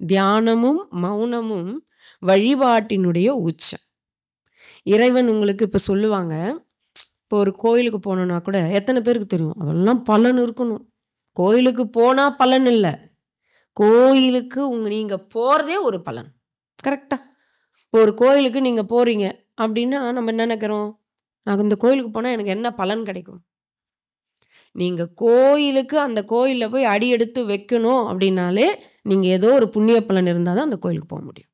தியானமும் மௌனமும் வழிபாட்டினுடைய உச்சம். இறைவன் உங்களுக்கு இப்ப சொல்லுவாங்க, இப்போ ஒரு கோயிலுக்கு போனோம்னா கூட எத்தனை பேருக்கு தெரியும்? அதெல்லாம் பலன் இருக்கணும். கோயிலுக்கு போனா பலன் இல்ல. கோயிலுக்கு நீங்க போறதே ஒரு பலன். கரெக்ட்டா? இப்போ ஒரு கோயிலுக்கு நீங்க போறீங்க அப்படின்னா, நம்ம என்ன நெனைக்கிறோம்? நான் இந்த கோயிலுக்கு போனா எனக்கு என்ன பலன் கிடைக்கும்? நீங்க கோயிலுக்கு அந்த கோயில்ல போய் அடி எடுத்து வைக்கணும் அப்படின்னாலே, நீங்க ஏதோ ஒரு புண்ணிய பலன் இருந்தா தான் அந்த கோயிலுக்கு போ முடியும்.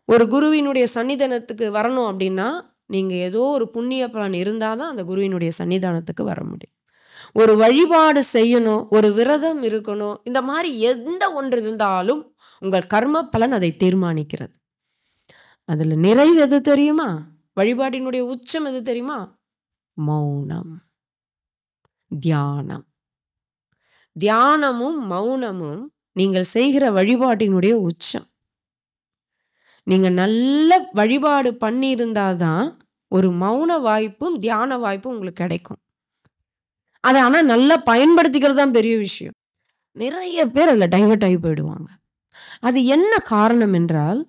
ஒரு குருவினுடைய சன்னிதானத்துக்கு வரணும் அப்படின்னா, நீங்க ஏதோ ஒரு புண்ணிய பலன் இருந்தா தான் அந்த குருவினுடைய சன்னிதானத்துக்கு வர முடியும். ஒரு வழிபாடு செய்யணும், ஒரு விரதம் இருக்கணும். இந்த மாரி எந்த ஒன்று இருந்தாலும், உங்கள் கர்ம பலன் அதை தீர்மானிக்கிறது. அதுல நிறைவு எது தெரியுமா? வழிபாட்டினுடைய உச்சம் எது தெரியுமா? மௌனம். தியானம். தியானமும், மௌனமும் நீங்கள் செய்கிற வழிபாட்டினுடைய உச்சம். நீங்க நல்ல வழிபாடு பண்ணியிருந்தா தான், ஒரு மௌன வாய்ப்பும், தியான வாய்ப்பும் உங்களுக்கு கிடைக்கும். அத ஆனா நல்லா பயன்படுத்திக்கிறது தான் பெரிய விஷயம். நிறைய பேர் அதுல டைவர்ட் ஆகி போயிடுவாங்க. அது என்ன காரணம் என்றால்,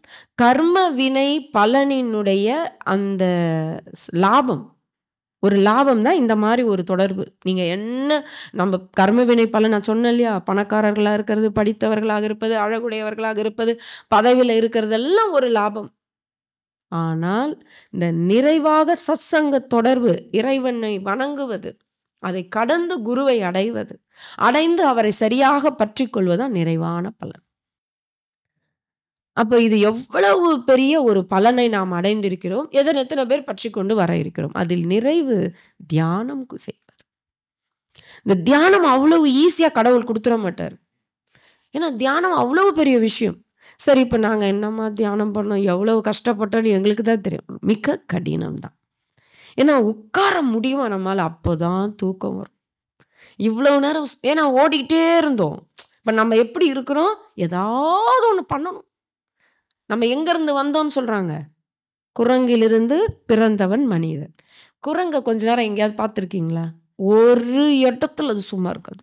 கர்ம வினை பலனினுடைய அந்த லாபம். ஒரு லாபம் தான் இந்த மாரி ஒரு தொடர்பு. நீங்க என்ன நம்ம கர்ம வினை பலன் நான் சொன்னேன் இல்லையா? பணக்காரர்களா இருக்கிறது, படித்தவர்களாக இருப்பது, அழகுடையவர்களாக இருப்பது, பதவியில இருக்கிறதெல்லாம் ஒரு லாபம். ஆனால், இந்த நிறைவாக சத்சங்க தொடர்பு, இறைவனை வணங்குவது, அதை கடந்து குருவை அடைவது, அடைந்து அவரை சரியாக பற்றிக் கொள்வதுதான் நிறைவான பலன். அப்ப இது எவ்வளவு பெரிய ஒரு பலனை நாம் அடைந்திருக்கிறோம். எத்தனை பேர் பற்றிக்கொண்டு வர இருக்கிறோம். அதில் நிறைவு தியானம் செய்வது. இந்த தியானம் அவ்வளவு ஈஸியா கடவுள் குடுத்துற மாட்டாரு. ஏன்னா தியானம் அவ்வளவு பெரிய விஷயம். சரி, இப்ப நாங்க என்னம்மா தியானம் பண்ணோம், எவ்வளவு கஷ்டப்பட்டோம்னு எங்களுக்கு தான் தெரியும். மிக கடினம் தான். ஏன்னா உட்கார முடியுமா நம்மால? அப்போதான் தூக்கம் வரும். இவ்வளவு நேரம் ஏன்னா ஓடிக்கிட்டே இருந்தோம். இப்ப நம்ம எப்படி இருக்கிறோம்? ஏதாவது ஒண்ணு பண்ணணும். நம்ம எங்கேருந்து வந்தோம்னு சொல்றாங்க? குரங்கிலிருந்து பிறந்தவன் மனிதன். குரங்க கொஞ்ச நேரம் எங்கேயாவது பார்த்துருக்கீங்களா? ஒரு இடத்துல அது சும்மா இருக்காது.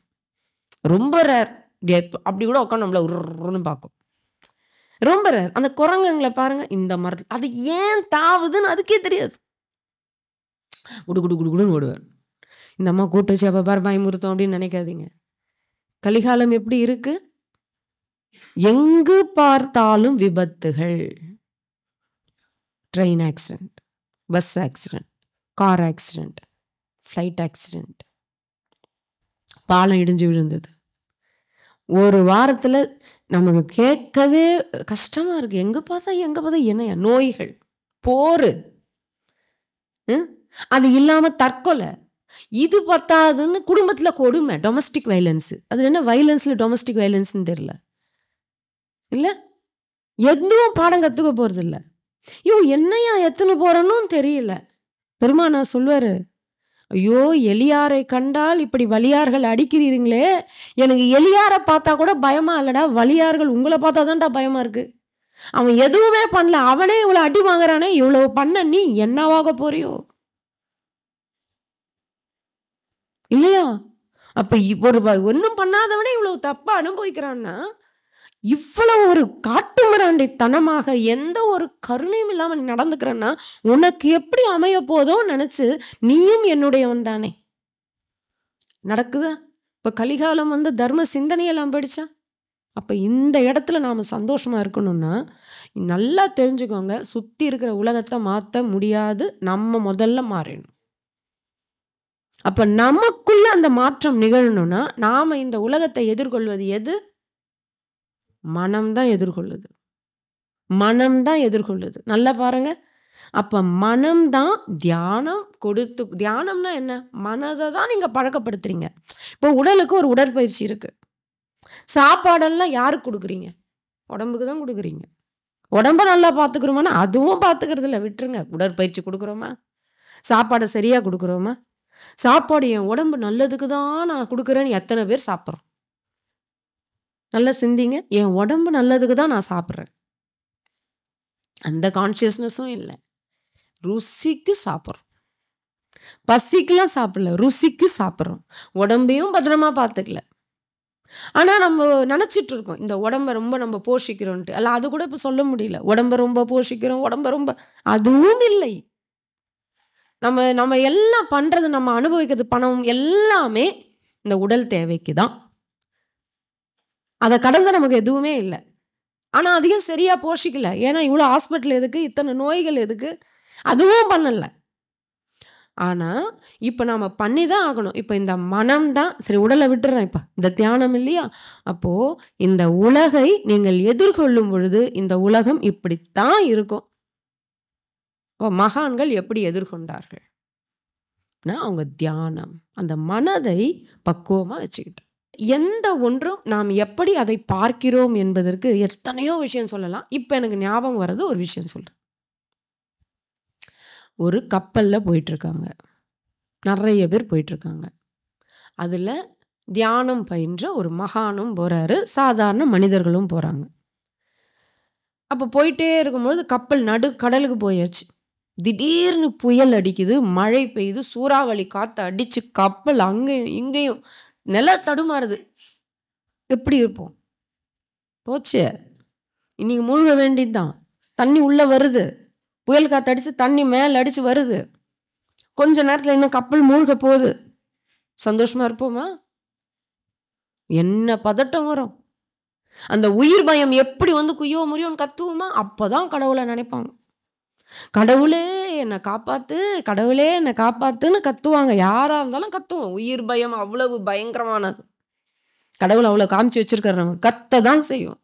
ரொம்ப ரேர். அப்படி கூட உட்காந்து நம்மள உருன்னு பார்க்கும். ரொம்ப ரேர். அந்த குரங்குங்கள பாருங்க, இந்த மரத்துல அது ஏன் தாவுதுன்னு அதுக்கே தெரியாது. குடு குடு குடுன்னு ஓடுவார். இந்த அம்மா கூட்டு வச்சு அப்ப பாரு பயமுறுத்தும் அப்படின்னு நினைக்காதீங்க. கலிகாலம் எப்படி இருக்கு? எங்கு பார்த்தாலும் விபத்துகள். Train accident, bus accident, car accident, flight accident, பாலம் இடிஞ்சு விழுந்தது. ஒரு வாரத்துல நமக்கு கேட்கவே கஷ்டமா இருக்கு. எங்க பார்த்தா என்னையா நோய்கள், போரு, அது இல்லாம தற்கொலை, இது பத்தாதுன்னு குடும்பத்துல கொடுமை, டொமஸ்டிக் வயலன்ஸ். அது என்ன வயலன்ஸ்ல டொமஸ்டிக் வயலன்ஸ்ன்னு தெரியல. இல்ல எதுவும் பாடம் கத்துக்க போறது இல்ல. என்னையா எத்துன்னு போறன்னு தெரியல. பெருமானார் சொல்வாரு, ஐயோ எலியாரை கண்டால் இப்படி வலியார்கள் அடிக்கிறீங்களே, எனக்கு எலியாரை பார்த்தா கூட பயமா இல்லடா, வலியார்கள் உங்களை பார்த்தா தான்டா பயமா இருக்கு. அவன் எதுவுமே பண்ணல, அவனே இவ்வளவு அடி வாங்குறானே, இவ்வளவு பண்ண நீ என்னவாக போறியோ இல்லையா? அப்ப ஒரு ஒன்னும் பண்ணாதவனே இவ்வளவு தப்பா அனுபவிக்கிறான்னா, இவ்வளவு ஒரு காட்டுமிராண்டித்தனமாக எந்த ஒரு கருணையும் இல்லாம நீ நடந்துக்கிறன்னா, உனக்கு எப்படி அமைய போதோ நினைச்சு நீயும் என்னுடையவன் தானே. நடக்குதா? இப்ப கலிகாலம் தர்ம சிந்தனையெல்லாம் போயிடுச்சா? அப்ப இந்த இடத்துல நாம சந்தோஷமா இருக்கணும்னா, நல்லா தெரிஞ்சுக்கோங்க, சுத்தி இருக்கிற உலகத்தை மாத்த முடியாது. நம்ம முதல்ல மாறணும். அப்ப நமக்குள்ள அந்த மாற்றம் நிகழணும்னா, நாம இந்த உலகத்தை எதிர்கொள்வது எது? மனம்தான் எதிர்கொள்ளுது. மனம்தான் எதிர்கொள்ளுது. நல்லா பாருங்க. அப்ப மனம்தான் தியானம் கொடுத்து. தியானம்னா என்ன? மனதை தான் நீங்க பழக்கப்படுத்துறீங்க. இப்போ உடலுக்கு ஒரு உடற்பயிற்சி இருக்கு. சாப்பாடெல்லாம் யாருக்கு கொடுக்குறீங்க? உடம்புக்கு தான் கொடுக்குறீங்க. உடம்ப நல்லா பார்த்துக்கிறோமானா அதுவும் பார்த்துக்கிறது இல்லை, விட்டுருங்க. உடற்பயிற்சி கொடுக்குறோமா? சாப்பாடை சரியா கொடுக்குறோமா? சாப்பாடு என் உடம்பு நல்லதுக்கு தான் நான் கொடுக்குறேன்னு எத்தனை பேர் சாப்பிட்றோம்? நல்லா சிந்திங்க. என் உடம்பு நல்லதுக்கு தான் நான் சாப்பிட்றேன். அந்த கான்சியஸ்னஸும் இல்லை. ருசிக்கு சாப்பிட்றோம். பசிக்கெல்லாம் சாப்பிடல, ருசிக்கு சாப்பிட்றோம். உடம்பையும் பத்திரமா பார்த்துக்கல. ஆனா நம்ம நெனச்சிட்டு இருக்கோம், இந்த உடம்ப ரொம்ப நம்ம போஷிக்கிறோன்ட்டு. அல்ல அது கூட இப்ப சொல்ல முடியல. உடம்ப ரொம்ப போஷிக்கிறோம், உடம்ப ரொம்ப அதுவும் இல்லை. நம்ம நம்ம எல்லாம் பண்றது, நம்ம அனுபவிக்கிறது, பணம் எல்லாமே இந்த உடல் தேவைக்கு தான். அத கடந்து நமக்கு எதுவுமே இல்ல. ஆனா அதையும் சரியா போஷிக்கல. ஏன்னா இவ்ளோ ஹாஸ்பிட்டல் எதுக்கு? இத்தன நோய்கள் எதுக்கு? அதுவும் பண்ணல. ஆனா, இப்ப நாம பண்ணி தான் ஆகணும். இப்ப இந்த மனம் தான் சரி உடல விட்டுர்றேன் இப்ப. இந்த தியானம் இல்லையா? அப்போ இந்த உலகை நீங்கள் எதிர்கொள்ளும் பொழுது, இந்த உலகம் இப்படித்தான் இருக்கும். அப்ப மகான்கள் எப்படி எதிர்கொண்டார்கள்? அவங்க தியானம். அந்த மனதை பக்குவமா வச்சுக்கிட்டாங்க. எந்த ஒன்றும் நாம் எப்படி அதை பார்க்கிறோம் என்பதற்கு எத்தனையோ விஷயம் சொல்லலாம். இப்ப எனக்கு ஞாபகம் வர்றது ஒரு விஷயம் சொல்றேன். ஒரு கப்பல்ல போயிட்டுருக்காங்க. நெறைய பேர் போயிட்டுருக்காங்க. அதுல தியானம் பயின்ற ஒரு மகானும் போறாரு. சாதாரண மனிதர்களும் போறாங்க. அப்ப போயிட்டே இருக்கும்பொழுது கப்பல் நடு கடலுக்கு போயாச்சு. திடீர்னு புயல் அடிக்குது, மழை பெய்யுது, சூறாவளி காத்து அடிச்சு கப்பல் அங்கேயும், இங்கேயும் நில தடுமாறுது. எப்படி இருப்போம்? போச்சு. இன்னைக்கு மூழ்க வேண்டியது தான். தண்ணி உள்ள வருது. புயல் காத்து அடிச்சு தண்ணி மேல அடிச்சு வருது. கொஞ்ச நேரத்துல இன்னும் கப்பல் மூழ்க போகுது. சந்தோஷமா இருப்போமா? என்ன பதட்டம் வரும். அந்த உயிர் பயம் எப்படி வந்து குய்யோ முறியோன்னு கத்துவோமா? அப்பதான் கடவுள நினைப்பாங்க. கடவுளே என்ன காப்பாத்து, கடவுளே என்ன காப்பாத்துன்னு கத்துவாங்க. யாரா இருந்தாலும் கத்துவோம். உயிர் பயம் அவ்வளவு பயங்கரமானது. கடவுள் அவ்வளோ காமிச்சு வச்சிருக்காரு நமக்கு. கத்த தான் செய்யும்.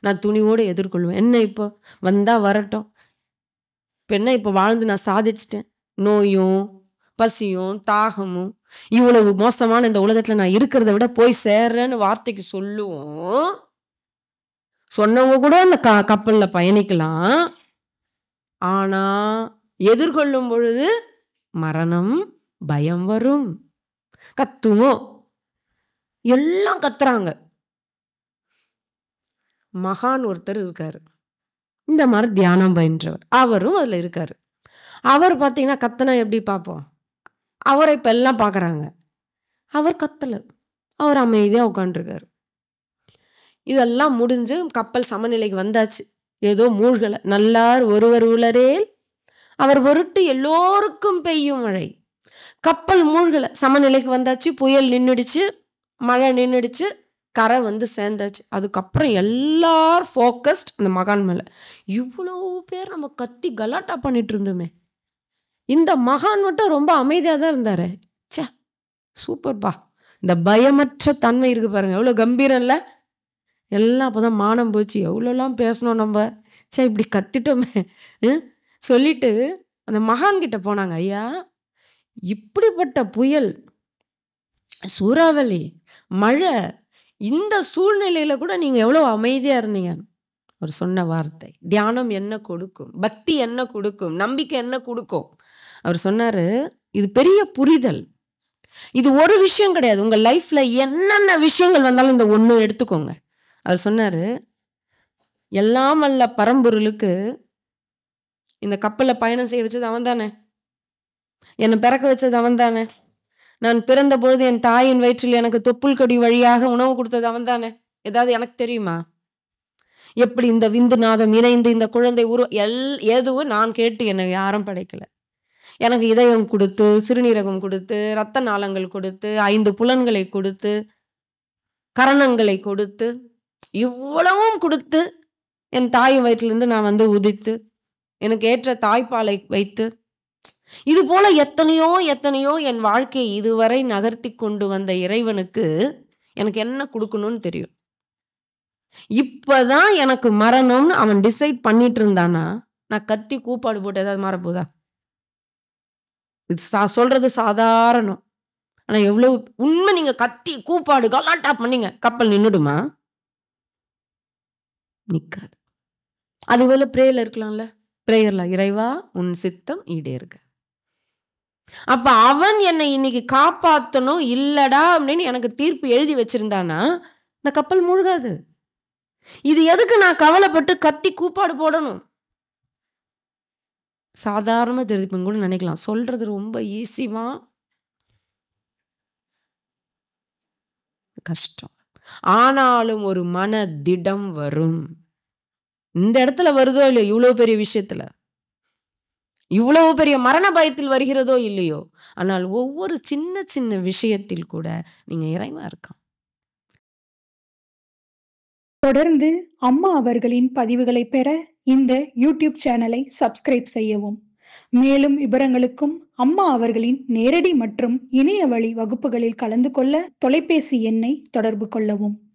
நான் துணிவோடு எதிர்கொள்வேன். என்ன இப்போ? வந்தா வரட்டும். இப்ப என்ன இப்ப வாழ்ந்து நான் சாதிச்சுட்டேன். நோயும், பசியும், தாகமும் இவ்வளவு மோசமான இந்த உலகத்துல நான் இருக்கிறத விட போய் சேர்றேன்னு வார்த்தைக்கு சொல்லுவோம். சொன்னவங்க கூட அந்த கப்பல்ல பயணிக்கலாம். ஆனா, எதிர்கொள்ளும் பொழுது மரணம், பயம் வரும். கத்துவோம். எல்லாம் கத்துறாங்க. மகான் ஒருத்தர் இருக்காரு. இந்த மாரி தியானம் பயின்றவர். அவரும் அதுல இருக்காரு. அவர் பார்த்தீங்கன்னா, கத்துனா எப்படி பார்ப்போம்? அவர இப்ப எல்லாம் பார்க்குறாங்க. அவர் கத்தல. அவர் அமைதியா உட்காந்துருக்காரு. இதெல்லாம் முடிஞ்சு கப்பல் சமநிலைக்கு வந்தாச்சு. ஏதோ மூழ்கல. நல்லார் ஒருவர் உளரேல் அவர் பொருட்டு எல்லோருக்கும் பெய்யும் மழை. கப்பல் மூழ்கல. சமநிலைக்கு வந்தாச்சு. புயல் நின்னுடுச்சு. மழை நின்னுடுச்சு. கரை வந்து சேர்ந்தாச்சு. அதுக்கப்புறம் எல்லாரும் ஃபோக்கஸ்ட் அந்த மகான் மேல. இவ்வளோ பேர் நம்ம கத்தி கலாட்டா பண்ணிட்டு இருந்தோமே. இந்த மகான் மட்டும் ரொம்ப அமைதியா தான் இருந்தாரு. ச்சே! சூப்பர்ப்பா! இந்த பயமற்ற தன்மை இருக்கு பாருங்க. எவ்வளோ கம்பீரம் இல்ல? எல்லாம் அப்பதான் மானம் போச்சு. எவ்வளோலாம் பேசணும் நம்ப. ச்சே! இப்படி கத்திட்டோமே. சொல்லிட்டு அந்த மகான் கிட்ட போனாங்க. ஐயா! இப்படிப்பட்ட புயல், சூறாவளி, மழை இந்த சூழ்நிலையில கூட நீங்க எவ்வளோ அமைதியா இருந்தீங்க. அவர் சொன்ன வார்த்தை. தியானம் என்ன கொடுக்கும்? பக்தி என்ன கொடுக்கும்? நம்பிக்கை என்ன குடுக்கும்? அவர் சொன்னாரு, இது பெரிய புரிதல். இது ஒரு விஷயம் கிடையாது. உங்க லைஃப்ல என்னென்ன விஷயங்கள் வந்தாலும் இந்த ஒண்ணு எடுத்துக்கோங்க. அவர் சொன்னாரு, எல்லாம் வல்ல பரம்பொருளுக்கு இந்த கப்பல்ல பயணம் செய்ய வச்சது அவன் தானே. என்ன பிறக்க வச்சது அவன் தானே. நான் பிறந்த பொழுது என் தாயின் வயிற்றில் எனக்கு தொப்புள் கொடி வழியாக உணவு கொடுத்தது அவன் தானே. ஏதாவது எனக்கு தெரியுமா? எப்படி இந்த விந்து நாதம் இணைந்து இந்த குழந்தை எதுவும் நான் கேட்டு என்னை யாரும் படைக்கல. எனக்கு இதயம் குடுத்து, சிறுநீரகம் குடுத்து, இரத்த நாளங்கள் கொடுத்து, 5 புலன்களை கொடுத்து, கரணங்களை கொடுத்து, இவ்வளவும் குடுத்து, என் தாய் வயிற்றிலிருந்து நான் வந்து உதித்து, எனக்கு ஏற்ற தாய்ப்பாலை வைத்து, இது போல எத்தனையோ எத்தனையோ என் வாழ்க்கையை இதுவரை நகர்த்தி கொண்டு வந்த இறைவனுக்கு எனக்கு என்ன குடுக்கணும்னு தெரியும். இப்பதான் எனக்கு மரணம்னு அவன் டிசைட் பண்ணிட்டு இருந்தானா, நான் கத்தி கூப்பாடு போட்டு ஏதாவது மாறப்போதா? இது சொல்றது சாதாரணம். ஆனா எவ்வளவு உண்மை. நீங்க கத்தி கூப்பாடு கலாட்டா பண்ணீங்க, கப்பல் நின்னுடுமா? நிக்காது. அதுவேளை பிரேயர்ல இருக்கலாம்ல. பிரேயர்ல இறைவா உன் சித்தம் ஈடேறுக. அப்ப அவன் என்னை இன்னைக்கு காப்பாத்தணும் இல்லடா அப்படின்னு எனக்கு தீர்ப்பு எழுதி வச்சிருந்தானா, இந்த கப்பல் மூழ்காது. இது எதுக்கு நான் கவலைப்பட்டு கத்தி கூப்பாடு போடணும்? சாதாரணமா தெரியுதுன்னு கூட நினைக்கலாம். சொல்றது ரொம்ப ஈஸிமா, கஷ்டம். ஆனாலும் ஒரு மன திடம் வரும். இந்த இடத்துல வருதோ இல்லையோ, இவ்வளோ பெரிய விஷயத்துல. இவ்வளவு பெரிய மரண பயத்தில் வருகிறதோ இல்லையோ, ஆனால் ஒவ்வொரு சின்ன சின்ன விஷயத்தில் கூட நீங்க இறைவன் இருக்கான். தொடர்ந்து அம்மா அவர்களின் பதிவுகளை பெற இந்த யூடியூப் சேனலை சப்ஸ்கிரைப் செய்யவும். மேலும் விவரங்களுக்கும் அம்மா அவர்களின் நேரடி மற்றும் இணைய வழி வகுப்புகளில் கலந்து கொள்ள தொலைபேசி எண்ணை தொடர்பு கொள்ளவும்.